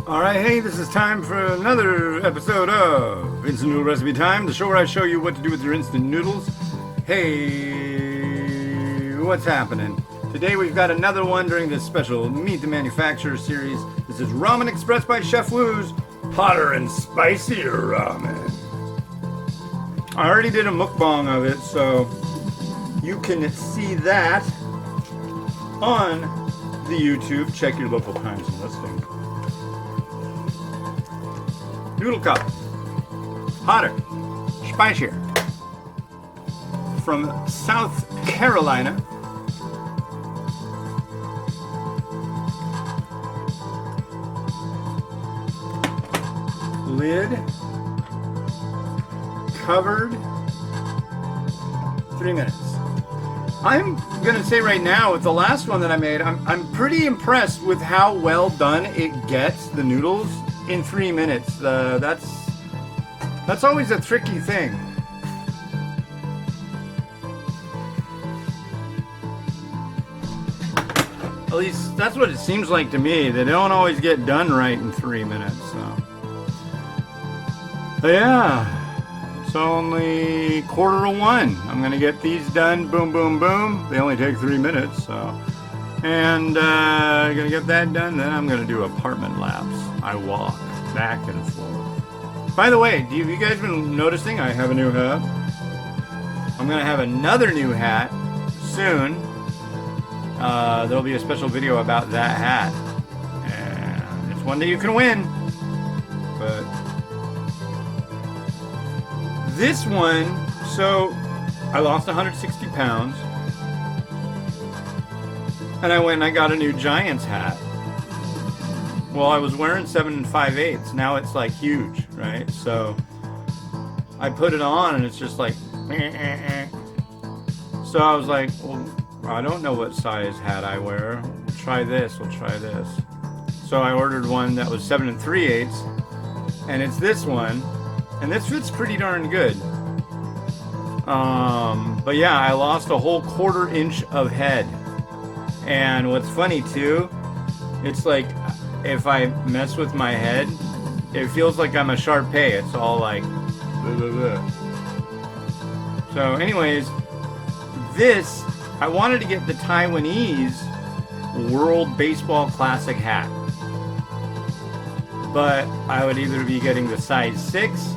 Alright, hey, this is time for another episode of Instant Noodle Recipe Time, the show where I show you what to do with your instant noodles. Hey, what's happening? Today we've got another one during this special Meet the Manufacturer series. This is Ramen Express by Chef Wu's Hotter and Spicier Ramen. I already did a mukbang of it, so you can see that on the YouTube. Check your local times and listings. Noodle cup, hotter, spicier, from South Carolina. Lid, covered, 3 minutes. I'm gonna say right now, with the last one that I made, I'm pretty impressed with how well done it gets the noodles in 3 minutes. That's always a tricky thing. At least that's what it seems like to me. They don't always get done right in 3 minutes. So. But yeah, it's only 1:45. I'm gonna get these done. Boom, boom, boom. They only take 3 minutes. So. And I'm gonna get that done, then I'm gonna do apartment laps. I walk back and forth. By the way, have you guys been noticing I have a new hat? I'm gonna have another new hat soon. There'll be a special video about that hat. And it's one that you can win. But this one, so I lost 160 pounds. And I went and I got a new Giants hat. Well, I was wearing 7 5/8. Now it's like huge, right? So I put it on and it's just like, So I was like, well, I don't know what size hat I wear. We'll try this. So I ordered one that was 7 3/8, and it's this one, and this fits pretty darn good. But yeah, I lost a whole 1/4 inch of head. And what's funny too, it's like if I mess with my head, it feels like I'm a Shar-Pei. It's all like blah, blah, blah. So anyways, this, I wanted to get the Taiwanese World Baseball Classic hat. But I would either be getting the size 6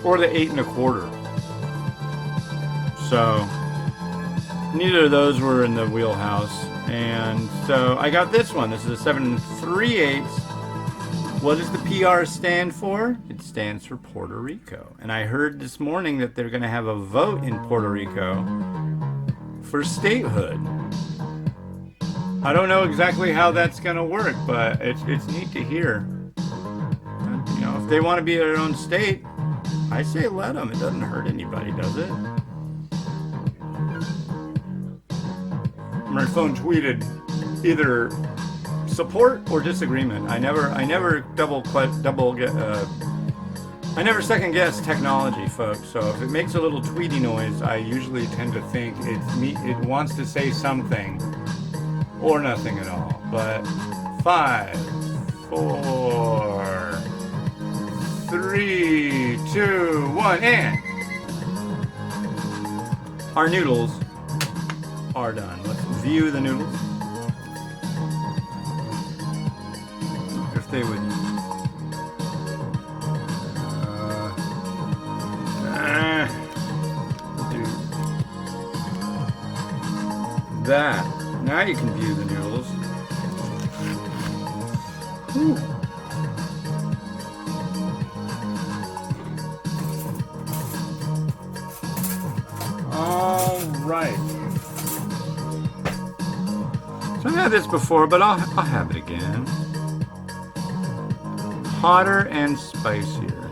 or the 8 1/4. So neither of those were in the wheelhouse, and so I got this one. This is a 7 3/8. What does the PR stand for? It stands for Puerto Rico. And I heard this morning that they're going to have a vote in Puerto Rico for statehood. I don't know exactly how that's going to work, but it's neat to hear. You know, if they want to be their own state, I say let them. It doesn't hurt anybody, does it? My phone tweeted either support or disagreement. I never second guess technology, folks. So if it makes a little tweety noise, I usually tend to think it wants to say something or nothing at all. But 5, 4, 3, 2, 1, and our noodles are done. Let's view the noodles. If they would do that. Now you can view the noodles. Whew. All right. So I've had this before, but I'll have it again. Hotter and spicier.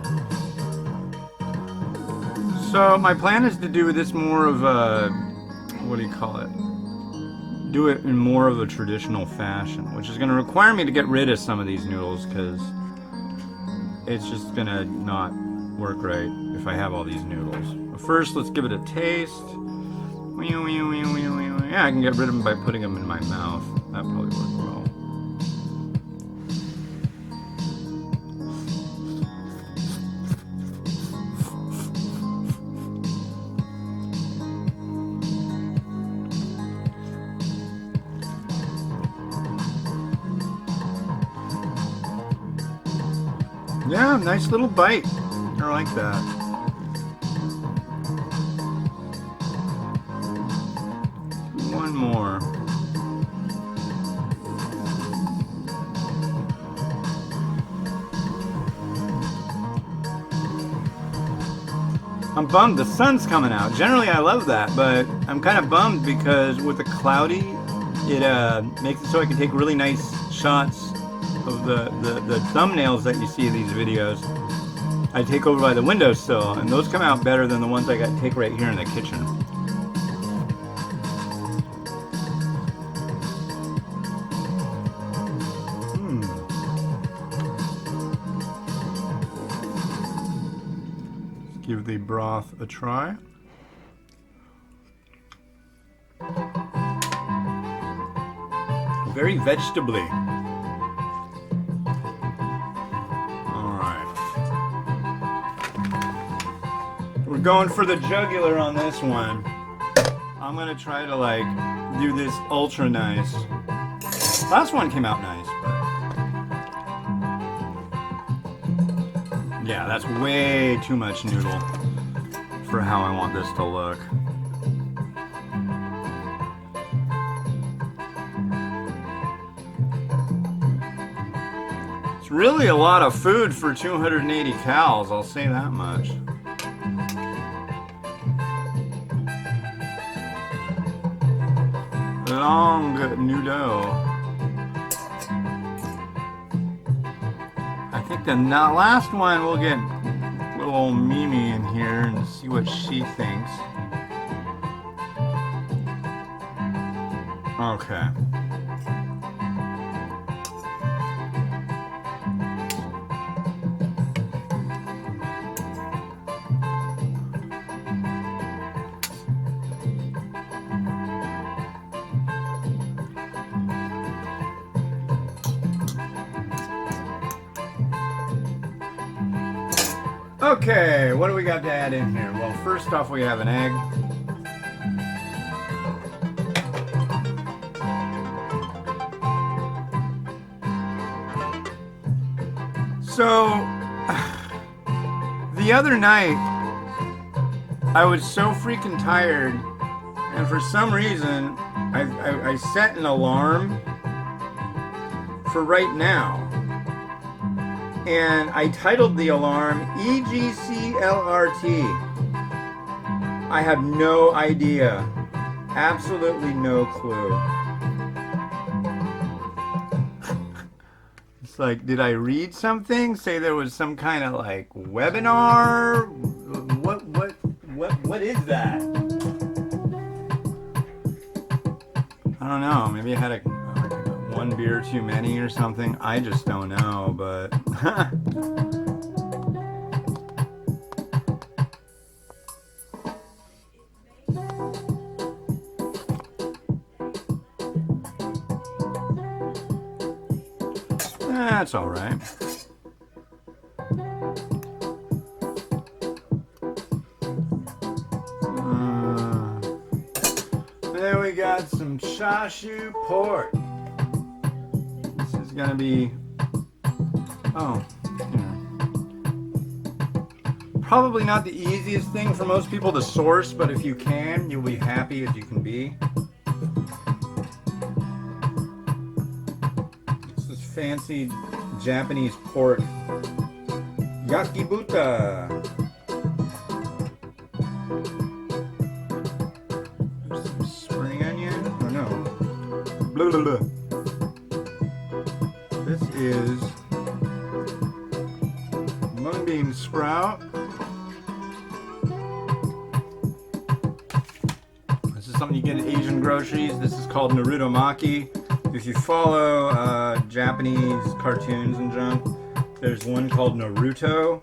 So my plan is to do this more of a, what do you call it? Do it in more of a traditional fashion, which is going to require me to get rid of some of these noodles because it's just going to not work right if I have all these noodles. But first, let's give it a taste. Yeah, I can get rid of them by putting them in my mouth. That probably works well. Yeah, nice little bite. I like that. One more. I'm bummed the sun's coming out. Generally I love that, but I'm kind of bummed because with the cloudy, it makes it so I can take really nice shots of the thumbnails that you see in these videos. I take over by the windowsill, and those come out better than the ones I got to take right here in the kitchen. Let's give the broth a try. Very vegetably. We're going for the jugular on this one. I'm gonna try to like do this ultra nice. Last one came out nice, but yeah, that's way too much noodle for how I want this to look. It's really a lot of food for 280 calories, I'll say that much. Long noodle. I think the last one we'll get little old Mimi in here and see what she thinks. Okay. Okay, what do we got to add in here? Well, first off, we have an egg. So, the other night, I was so freaking tired, and for some reason, I set an alarm for right now. And I titled the alarm EGCLRT. I have no idea. Absolutely no clue. It's like, did I read something? Say there was some kind of like webinar? What is that? I don't know. Maybe I had one beer too many or something. I just don't know, but that's all right. Then we got some chashu pork. Gonna be probably not the easiest thing for most people to source, but if you can, you'll be happy as you can be. This is fancy Japanese pork. Yakibuta. There's some spring onion. Oh no. Blah, blah, blah. This is mung bean sprout. This is something you get at Asian groceries. This is called Narutomaki. If you follow Japanese cartoons and junk, there's one called Naruto,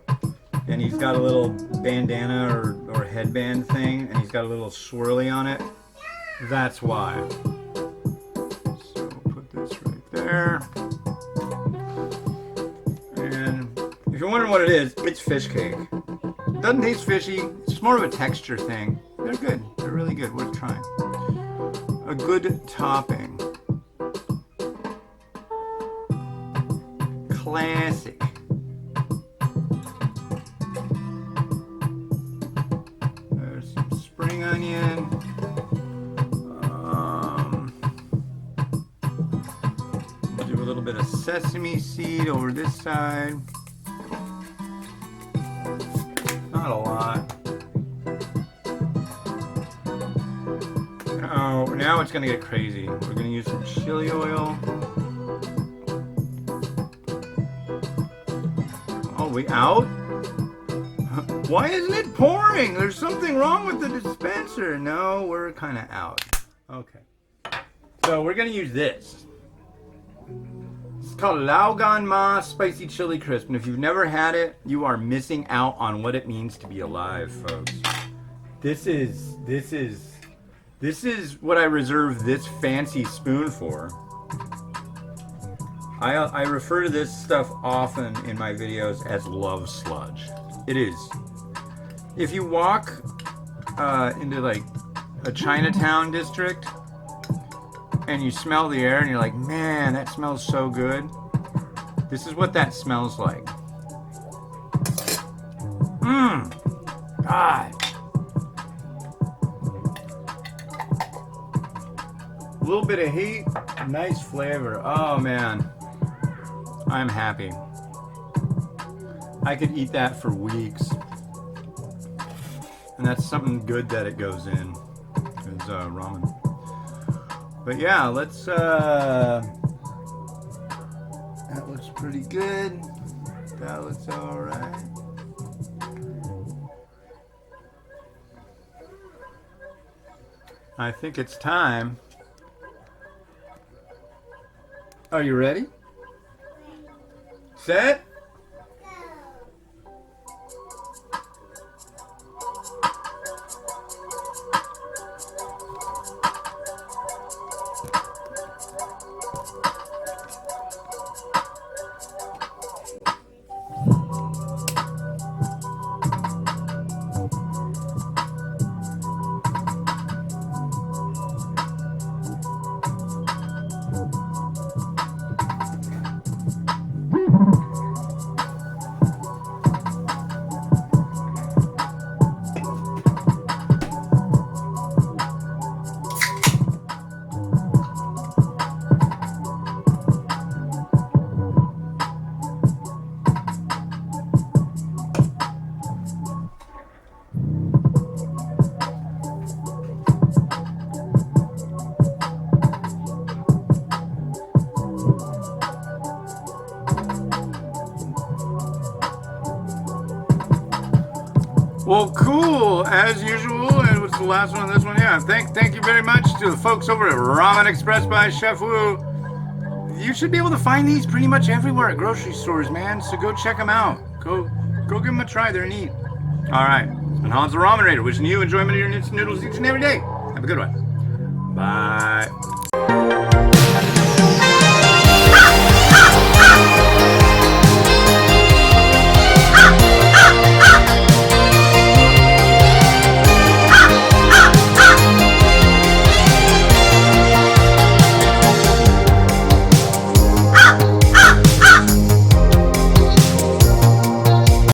and he's got a little bandana or headband thing, and he's got a little swirly on it. That's why. So put this right there. If you're wondering what it is, it's fish cake. It doesn't taste fishy. It's just more of a texture thing. They're good. They're really good. Worth trying. A good topping. Classic. bit of sesame seed over this side. Not a lot. Oh, now it's gonna get crazy. We're gonna use some chili oil. Oh, we out? Why isn't it pouring? There's something wrong with the dispenser. No, we're kind of out. Okay. So we're gonna use this. It's called Ganma Spicy Chili Crisp, and if you've never had it, you are missing out on what it means to be alive, folks. This is what I reserve this fancy spoon for. I refer to this stuff often in my videos as love sludge. It is. If you walk into like a Chinatown district and you smell the air and you're like, man, that smells so good. This is what that smells like. God. A little bit of heat, nice flavor. Oh man, I'm happy. I could eat that for weeks. And that's something good that it goes in. Is ramen. But yeah, let's that looks pretty good. That looks alright. I think it's time. Are you ready? Set? Well, cool, as usual, and what's the last one? This one, yeah. Thank you very much to the folks over at Ramen Express by Chef Wu. You should be able to find these pretty much everywhere at grocery stores, man. So go check them out. Go give them a try. They're neat. All right, it's been Hans the Ramen Raider, wishing you enjoyment of your instant noodles each and every day. Have a good one. Bye.